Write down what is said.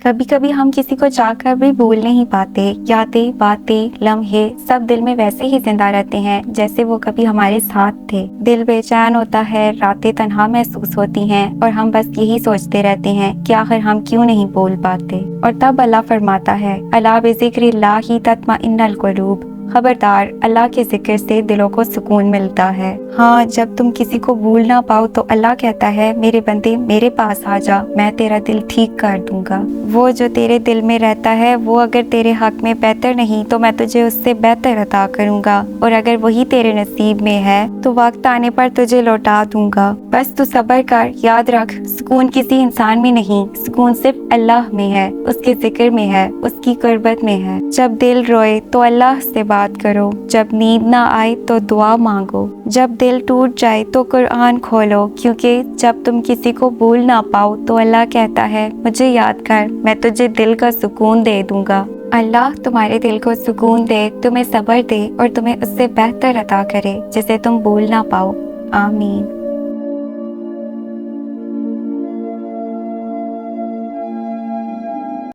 کبھی کبھی ہم کسی کو چاہ کر بھی بھول نہیں پاتے، یادیں، باتیں، لمحے سب دل میں ویسے ہی زندہ رہتے ہیں جیسے وہ کبھی ہمارے ساتھ تھے۔ دل بے چین ہوتا ہے، راتیں تنہا محسوس ہوتی ہیں اور ہم بس یہی سوچتے رہتے ہیں کہ آخر ہم کیوں نہیں بول پاتے۔ اور تب اللہ فرماتا ہے، الا بذکر اللہ تطمئن القلوب، خبردار اللہ کے ذکر سے دلوں کو سکون ملتا ہے۔ ہاں، جب تم کسی کو بھول نہ پاؤ تو اللہ کہتا ہے، میرے بندے میرے پاس آ جا، میں تیرا دل ٹھیک کر دوں گا۔ وہ جو تیرے دل میں رہتا ہے وہ اگر تیرے حق میں بہتر نہیں تو میں تجھے اس سے بہتر عطا کروں گا، اور اگر وہی تیرے نصیب میں ہے تو وقت آنے پر تجھے لوٹا دوں گا۔ بس تو صبر کر، یاد رکھ سکون کسی انسان میں نہیں، سکون صرف اللہ میں ہے، اس کے ذکر میں ہے، اس کی قربت میں ہے۔ جب دل روئے تو اللہ سے بات کرو، جب نیند نہ آئے تو دعا مانگو، جب دل ٹوٹ جائے تو قرآن کھولو، کیونکہ جب تم کسی کو بھول نہ پاؤ تو اللہ کہتا ہے، مجھے یاد کر، میں تجھے دل کا سکون دے دوں گا۔ اللہ تمہارے دل کو سکون دے، تمہیں صبر دے اور تمہیں اس سے بہتر عطا کرے جسے تم بھول نہ پاؤ۔ آمین۔